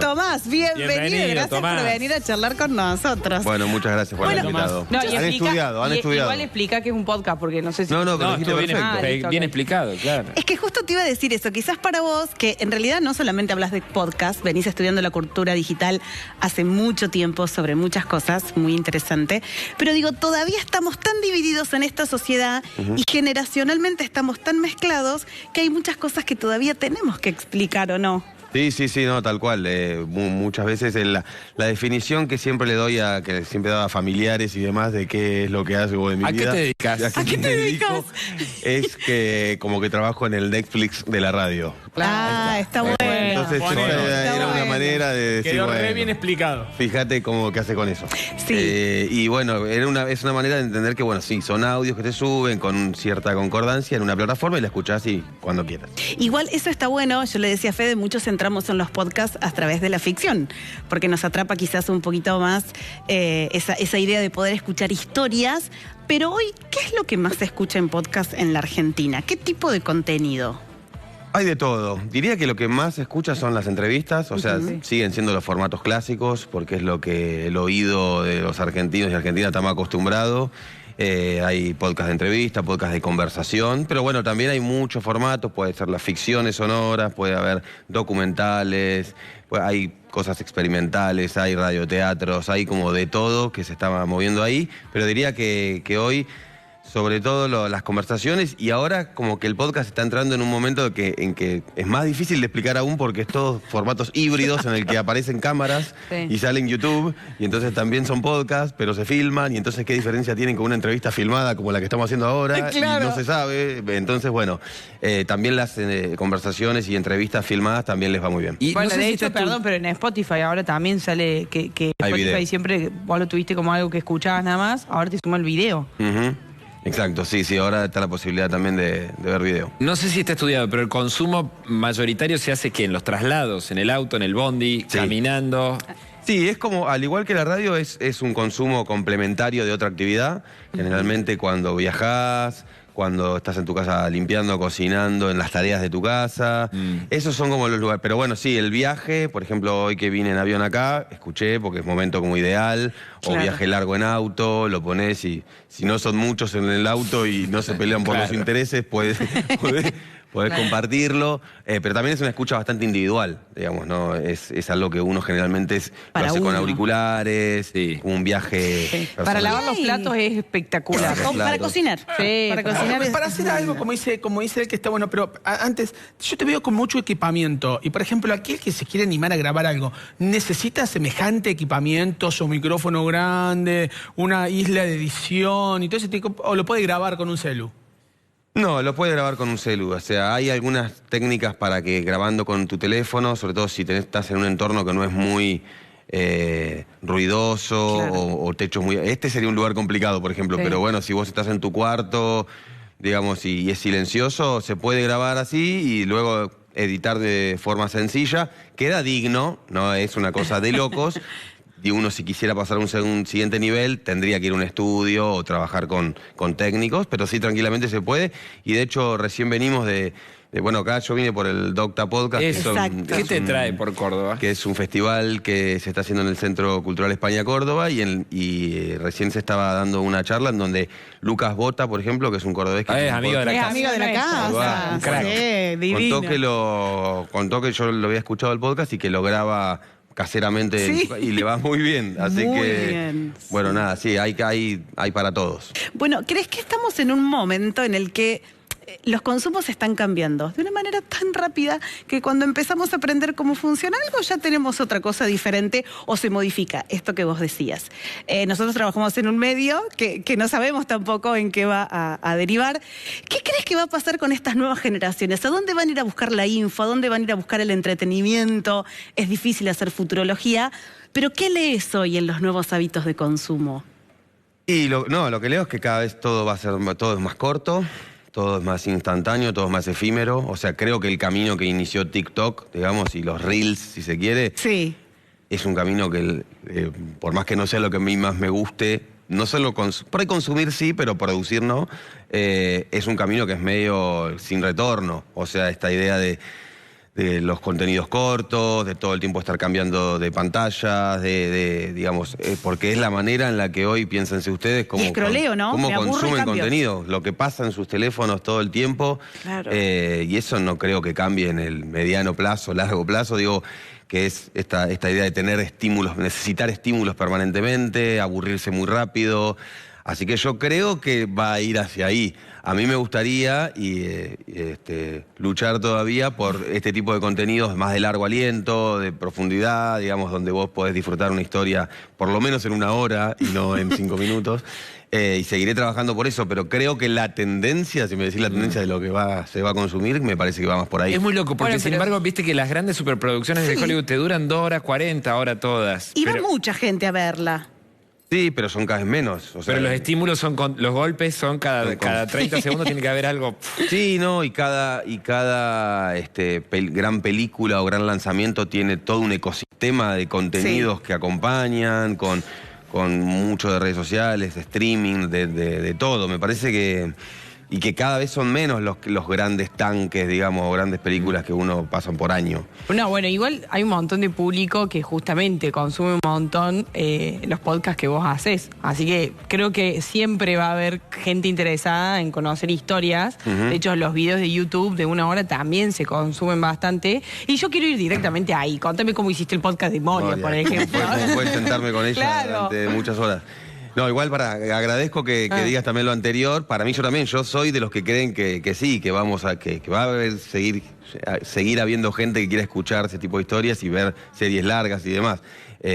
Tomás, bienvenido. Gracias Tomás, por venir a charlar con nosotros. Bueno, muchas gracias por el invitado. No, han estudiado. Igual explica que es un podcast, porque no sé si... No, pero dijiste estuvo perfecto. bien explicado, claro. Es que justo te iba a decir eso, quizás para vos, que en realidad no solamente hablas de podcast, venís estudiando la cultura digital hace mucho tiempo sobre muchas cosas, muy interesante, pero digo, todavía estamos tan divididos en esta sociedad y generacionalmente estamos tan mezclados que hay muchas cosas que todavía tenemos que explicar, ¿o no? Sí, no, tal cual. Muchas veces la definición que siempre le doy que siempre daba a familiares y demás de qué es lo que hago en mi vida. ¿A qué te dedicas? ¿A qué te dedicas? Es que como que trabajo en el Netflix de la radio. Está bueno. Entonces era una manera de decir, quedó re bien explicado. Fíjate cómo qué hace con eso. Sí. Y bueno, es una manera de entender que, bueno, sí, son audios que te suben con cierta concordancia en una plataforma y la escuchás cuando quieras. Igual eso está bueno, yo le decía a Fede, muchos entramos en los podcasts a través de la ficción, porque nos atrapa quizás un poquito más esa idea de poder escuchar historias, pero hoy, ¿qué es lo que más se escucha en podcast en la Argentina? ¿Qué tipo de contenido? Hay de todo. Diría que lo que más se escucha son las entrevistas, o sea, siguen siendo los formatos clásicos, porque es lo que el oído de los argentinos y argentinas está más acostumbrado. Hay podcast de entrevista, podcast de conversación, pero bueno, también hay muchos formatos, puede ser las ficciones sonoras, puede haber documentales, hay cosas experimentales, hay radioteatros, hay como de todo que se está moviendo ahí, pero diría que hoy, sobre todo las conversaciones, y ahora como que el podcast está entrando en un momento en que es más difícil de explicar aún porque es todos formatos híbridos en el que aparecen cámaras y salen YouTube, y entonces también son podcasts, pero se filman, y entonces qué diferencia tienen con una entrevista filmada como la que estamos haciendo ahora, claro. Y no se sabe. Entonces, bueno, también las conversaciones y entrevistas filmadas también les va muy bien. Y bueno, de hecho, perdón, pero en Spotify ahora también sale que Spotify video. Siempre vos lo tuviste como algo que escuchabas nada más, ahora te suma el video. Exacto, sí, ahora está la posibilidad también de ver video. No sé si está estudiado, pero el consumo mayoritario se hace ¿qué? En los traslados, en el auto, en el bondi, caminando. Sí, es como, al igual que la radio, es un consumo complementario de otra actividad. Generalmente cuando viajás, cuando estás en tu casa limpiando, cocinando, en las tareas de tu casa. Esos son como los lugares. Pero bueno, sí, el viaje, por ejemplo, hoy que vine en avión acá, escuché porque es momento como ideal. Claro. O viaje largo en auto, lo ponés y si no son muchos en el auto y no se pelean por los intereses, podés compartirlo, pero también es una escucha bastante individual, digamos, ¿no? Es algo que uno generalmente lo hace con auriculares, un viaje... Para lavar los platos es espectacular. Para cocinar. Sí, para cocinar. Para hacer algo, como dice él, que está bueno, pero antes, yo te veo con mucho equipamiento, y por ejemplo, aquel que se quiere animar a grabar algo, ¿necesita semejante equipamiento, su micrófono grande, una isla de edición y todo ese tipo, o lo puede grabar con un celu? No, lo puedes grabar con un celu, o sea, hay algunas técnicas para que grabando con tu teléfono, sobre todo si estás en un entorno que no es muy ruidoso, claro, o techos muy... Este sería un lugar complicado, por ejemplo, pero bueno, si vos estás en tu cuarto, digamos, y es silencioso, se puede grabar así y luego editar de forma sencilla. Queda digno, no es una cosa de locos. Y uno, si quisiera pasar a un siguiente nivel, tendría que ir a un estudio o trabajar con técnicos, pero sí, tranquilamente se puede. Y de hecho, recién venimos bueno, acá yo vine por el Docta Podcast. ¿Qué te trae por Córdoba? Que es un festival que se está haciendo en el Centro Cultural España Córdoba y recién se estaba dando una charla en donde Lucas Bota, por ejemplo, que es un cordobés que... Es amigo de la casa. Amigo de la casa. Un crack. Sí, divino. Contó que yo lo había escuchado el podcast y que lo graba caseramente y le va muy bien, así muy que bien. Bueno, nada, sí, hay para todos. Bueno, ¿crees que estamos en un momento en el que los consumos están cambiando de una manera tan rápida que cuando empezamos a aprender cómo funciona algo ya tenemos otra cosa diferente o se modifica? Esto que vos decías. Nosotros trabajamos en un medio que no sabemos tampoco en qué va a derivar. ¿Qué crees que va a pasar con estas nuevas generaciones? ¿A dónde van a ir a buscar la info? ¿A dónde van a ir a buscar el entretenimiento? Es difícil hacer futurología, pero ¿qué lees hoy en los nuevos hábitos de consumo? Y lo que leo es que cada vez todo es más corto, todo es más instantáneo, todo es más efímero. O sea, creo que el camino que inició TikTok, digamos, y los Reels, si se quiere, es un camino que, por más que no sea lo que a mí más me guste, no solo por ahí consumir sí, pero producir no, es un camino que es medio sin retorno. O sea, esta idea de los contenidos cortos, de todo el tiempo estar cambiando de pantallas, digamos, porque es la manera en la que hoy, piénsense ustedes, cómo, ¿no? cómo Me aburro y consumen cambio. contenido, lo que pasa en sus teléfonos todo el tiempo. Claro. Y eso no creo que cambie en el mediano plazo, largo plazo, digo, que es esta idea de tener estímulos, necesitar estímulos permanentemente, aburrirse muy rápido. Así que yo creo que va a ir hacia ahí. A mí me gustaría luchar todavía por este tipo de contenidos más de largo aliento, de profundidad, digamos, donde vos podés disfrutar una historia por lo menos en 1 hora y no en 5 minutos. Y seguiré trabajando por eso, pero creo que la tendencia, si me decís la tendencia de lo que se va a consumir, me parece que va más por ahí. Es muy loco, porque Bueno, sin pero- embargo, viste que las grandes superproducciones de Hollywood te duran 2 horas 40, ahora todas. Y va Pero- mucha gente a verla. Sí, pero son cada vez menos. O sea, Pero los estímulos son los golpes son cada 30 segundos tiene que haber algo. Sí, no, y cada gran película o gran lanzamiento tiene todo un ecosistema de contenidos que acompañan, con mucho de redes sociales, de streaming, de todo. Me parece que cada vez son menos los grandes tanques, digamos, o grandes películas que uno pasa por año. No, bueno, igual hay un montón de público que justamente consume un montón los podcasts que vos haces. Así que creo que siempre va a haber gente interesada en conocer historias. De hecho, los videos de YouTube de 1 hora también se consumen bastante. Y yo quiero ir directamente ahí. Contame cómo hiciste el podcast de Moria, por ejemplo. Como puedes sentarme con ella Claro. durante muchas horas. No, igual agradezco que digas también lo anterior. Para mí yo soy de los que creen que sí, que va a haber seguir habiendo gente que quiera escuchar ese tipo de historias y ver series largas y demás.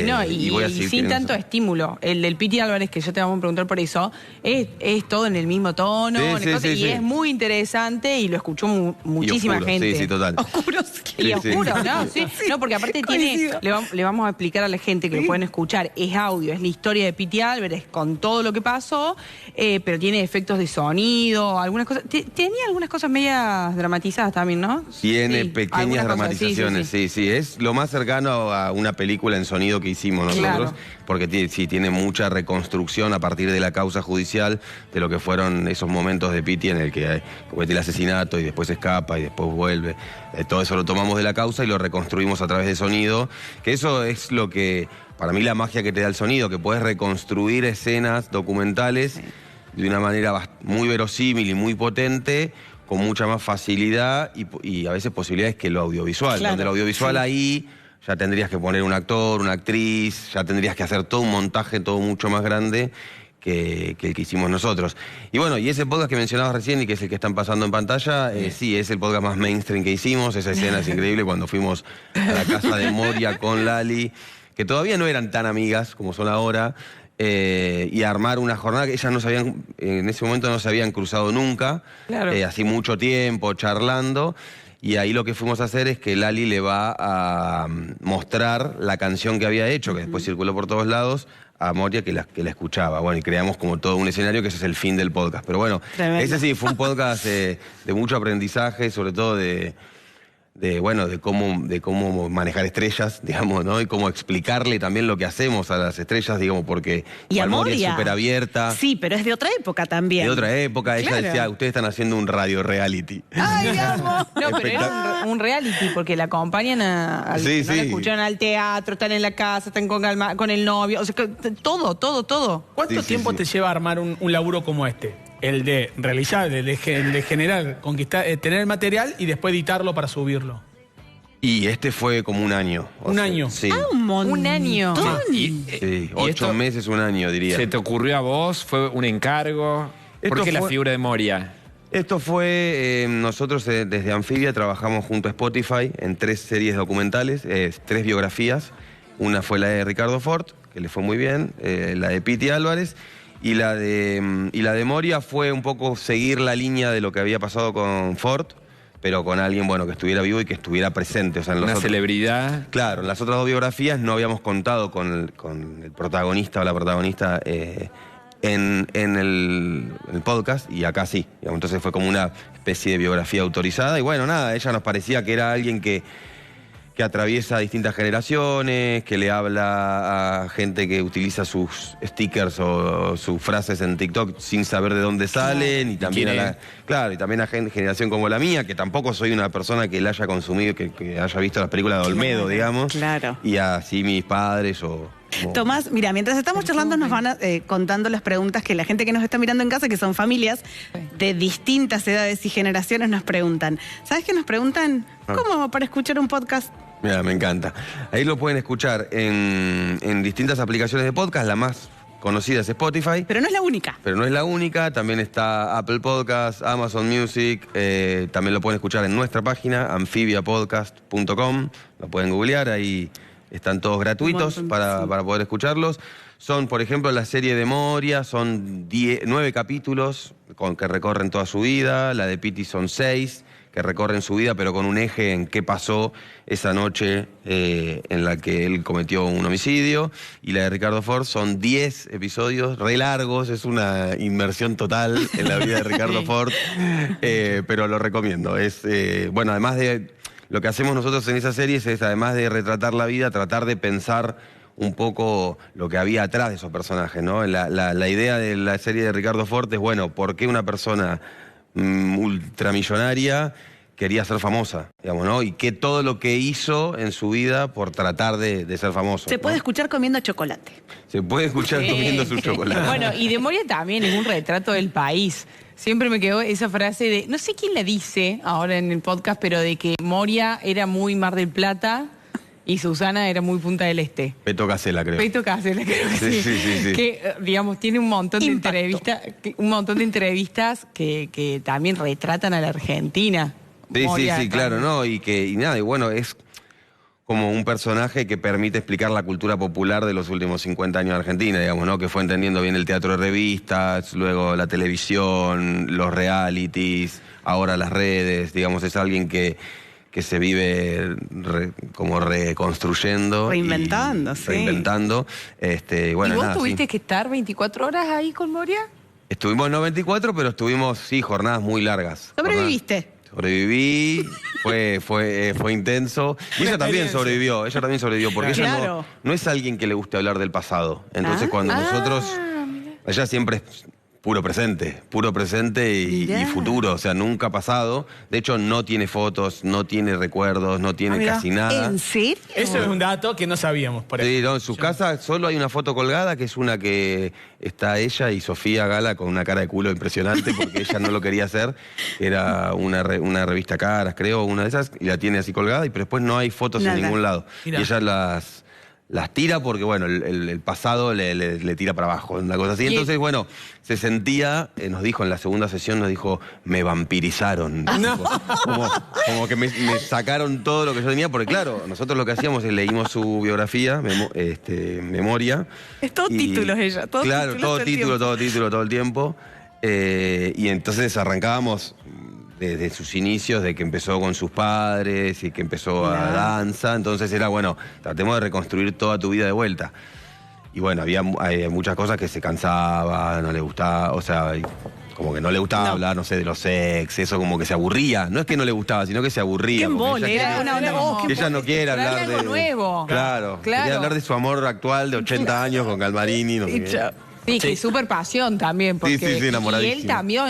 No, y voy a seguir sin queriendo tanto hacer. estímulo. El del Piti Álvarez, que yo te vamos a preguntar por eso, es todo en el mismo tono, y es muy interesante y lo escuchó muchísima oscuro, gente. Sí, total. Oscuros. Y Sí, sí. oscuro, ¿no? Sí. No, porque aparte Coincido. le vamos a explicar a la gente que lo pueden escuchar, es audio, es la historia de Piti Álvarez con todo lo que pasó, pero tiene efectos de sonido, algunas cosas. Tenía algunas cosas medias dramatizadas también, ¿no? Tiene Sí, pequeñas algunas cosas, dramatizaciones, sí. Es lo más cercano a una película en sonido que hicimos nosotros, Claro. porque tiene mucha reconstrucción a partir de la causa judicial, de lo que fueron esos momentos de Piti en el que comete el asesinato y después escapa y después vuelve. Todo eso lo tomamos de la causa y lo reconstruimos a través de sonido, que eso es lo que, para mí, la magia que te da el sonido, que puedes reconstruir escenas documentales de una manera muy verosímil y muy potente, con mucha más facilidad y a veces posibilidades que lo audiovisual. Claro, Donde el audiovisual sí. ahí ya tendrías que poner un actor, una actriz, ya tendrías que hacer todo un montaje, todo mucho más grande que el que hicimos nosotros. Y bueno, y ese podcast que mencionabas recién y que es el que están pasando en pantalla, sí, es el podcast más mainstream que hicimos. Esa escena es increíble cuando fuimos a la casa de Moria con Lali, que todavía no eran tan amigas como son ahora, y armar una jornada que ellas en ese momento no se habían cruzado nunca, Claro. así mucho tiempo charlando. Y ahí lo que fuimos a hacer es que Lali le va a mostrar la canción que había hecho, que después circuló por todos lados, a Moria que la escuchaba. Bueno, y creamos como todo un escenario que ese es el fin del podcast. Pero bueno, Tremendo. ese sí fue un podcast de mucho aprendizaje, sobre todo de cómo manejar estrellas, digamos, ¿no? Y cómo explicarle también lo que hacemos a las estrellas, digamos, porque Y a Moria es Moria. súper abierta. Sí, pero es de otra época también. De otra época, ella Claro. decía, ustedes están haciendo un radio reality. ¡Ay, amo! No, pero es un reality, porque la acompañan al Sí, no la sí. escucharon al teatro, están en la casa, están con el novio, o sea, todo. ¿Cuánto Sí, tiempo sí. te lleva armar un laburo como este? El de realizar, el de generar, conquistar, tener el material y después editarlo para subirlo. Y este fue como un año. ¿Un año? Sí. Un montón. Un año. Sí, 8 esto meses, un año, diría. ¿Se te ocurrió a vos? ¿Fue un encargo? ¿Por Esto qué la fue- figura de Moria? Esto fue, nosotros desde Anfibia trabajamos junto a Spotify en 3 series documentales, 3 biografías. Una fue la de Ricardo Ford, que le fue muy bien, la de Piti Álvarez, y la de Moria fue un poco seguir la línea de lo que había pasado con Ford, pero con alguien, bueno, que estuviera vivo y que estuviera presente. O sea, en los Una otros- celebridad. Claro, en las otras 2 biografías no habíamos contado con el protagonista o la protagonista en el podcast, y acá sí. Digamos, entonces fue como una especie de biografía autorizada y bueno, nada, ella nos parecía que era alguien que que atraviesa distintas generaciones, que le habla a gente que utiliza sus stickers o sus frases en TikTok sin saber de dónde salen, y también y también a generación como la mía, que tampoco soy una persona que la haya consumido, que haya visto las películas de Olmedo, digamos. Claro. Y así mis padres o... Tomás, mira, mientras estamos charlando nos van contando las preguntas que la gente que nos está mirando en casa, que son familias de distintas edades y generaciones, nos preguntan. ¿Sabes qué nos preguntan? ¿Cómo para escuchar un podcast? Mira, me encanta. Ahí lo pueden escuchar en distintas aplicaciones de podcast. La más conocida es Spotify. Pero no es la única. Pero no es la única. También está Apple Podcasts, Amazon Music. También lo pueden escuchar en nuestra página, amphibiapodcast.com. Lo pueden googlear, ahí están todos gratuitos para poder escucharlos. Son, por ejemplo, la serie de Moria, son 9 capítulos que recorren toda su vida. La de Pitti son 6. Que recorren su vida, pero con un eje en qué pasó esa noche en la que él cometió un homicidio. Y la de Ricardo Ford son 10 episodios, re largos, es una inmersión total en la vida de Ricardo Ford, pero lo recomiendo. Es, bueno, además de lo que hacemos nosotros en esas series es, además de retratar la vida, tratar de pensar un poco lo que había atrás de esos personajes, ¿no? La idea de la serie de Ricardo Ford es, bueno, ¿por qué una persona ultramillonaria quería ser famosa, digamos, ¿no? Y que todo lo que hizo en su vida por tratar de ser famoso. Se puede escuchar comiendo chocolate. Se puede escuchar comiendo su chocolate. Bueno, y de Moria también es un retrato del país. Siempre me quedó esa frase de, no sé quién la dice ahora en el podcast, pero de que Moria era muy Mar del Plata y Susana era muy Punta del Este. Peto Casella, creo. Peto Casella, creo que sí. Sí. Que, digamos, tiene un montón de entrevistas, que también retratan a la Argentina. Moria, Sí, claro, ¿no? Y bueno, es como un personaje que permite explicar la cultura popular de los últimos 50 años de Argentina, digamos, ¿no? Que fue entendiendo bien el teatro de revistas, luego la televisión, los realities, ahora las redes, digamos, es alguien que se vive como reconstruyendo. Reinventando, sí. Reinventando. Bueno, ¿Y vos tuviste que estar 24 horas ahí con Moria? Estuvimos no 24, pero estuvimos, jornadas muy largas. ¿Sobreviviste? Sobreviví, fue intenso. Y ella también sobrevivió, porque ella no es alguien que le guste hablar del pasado. Entonces cuando nosotros, ella siempre es puro presente y futuro, o sea, nunca pasado. De hecho, no tiene fotos, no tiene recuerdos, no tiene casi nada. ¿En serio? Eso es un dato que no sabíamos, por Sí, no, en su casa solo hay una foto colgada, que es una que está ella y Sofía Gala con una cara de culo impresionante, porque ella no lo quería hacer. Era una revista Caras, creo, una de esas, y la tiene así colgada, pero después no hay fotos en ningún lado. Mirá. Y ella las tira porque, bueno, el pasado le tira para abajo, una cosa así. Entonces, bueno, se sentía, nos dijo en la segunda sesión, me vampirizaron. No. Como que me sacaron todo lo que yo tenía, porque claro, nosotros lo que hacíamos es leímos su biografía, Memoria. Es todo títulos ella, todo claro, títulos todo título todo el tiempo. Y entonces arrancábamos desde sus inicios, de que empezó con sus padres y que empezó a danza. Entonces era, bueno, tratemos de reconstruir toda tu vida de vuelta. Y bueno, había muchas cosas que se cansaba, no le gustaba, o sea, como que no le gustaba hablar, no sé, de los sex, eso como que se aburría. No es que no le gustaba, sino que se aburría. ¡Qué embole! Era una onda, ella no quiere hablar algo nuevo. Claro, quería hablar de su amor actual de 80 años con Galmarini, no sé qué. Sí, que súper pasión también. Porque, sí, enamoradísimo. Y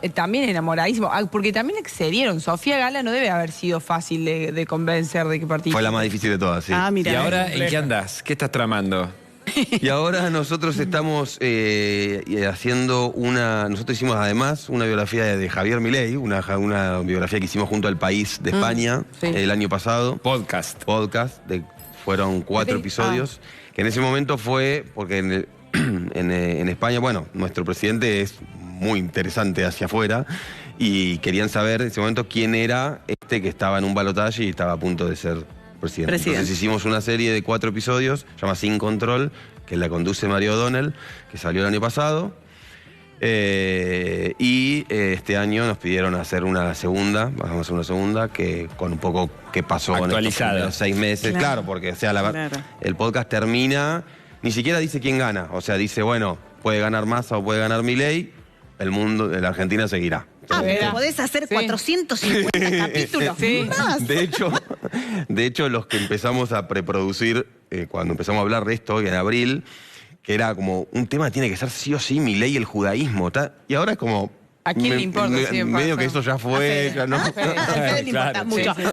él también enamoradísimo. Porque también excedieron. Sofía Gala no debe haber sido fácil de convencer de que participe. Fue la más difícil de todas, sí. Ah, mira. ¿Y ahora en qué andás? ¿Qué estás tramando? Y ahora nosotros estamos haciendo nosotros hicimos además una biografía de Javier Milei, una biografía que hicimos junto al País de España el año pasado. Podcast. Fueron 4 episodios, que en ese momento fue, porque en España, bueno, nuestro presidente es muy interesante hacia afuera y querían saber en ese momento quién era que estaba en un balotaje y estaba a punto de ser presidente. Entonces hicimos una serie de 4 episodios, se llama Sin Control, que la conduce Mario O'Donnell, que salió el año pasado. Y este año nos pidieron hacer una segunda, vamos a hacer una segunda, que con un poco qué pasó en estos primeros 6 meses. Claro, porque o sea, el podcast termina, ni siquiera dice quién gana, o sea, dice, bueno, puede ganar Massa o puede ganar Milei, la Argentina seguirá. pero podés hacer 450 capítulos más. De hecho, los que empezamos a preproducir, cuando empezamos a hablar de esto, en abril, que era como un tema tiene que ser sí o sí Milei y el judaísmo. Y ahora es como... ¿A quién le importa? Medio que eso ya fue, ya no. A Fede le importa mucho.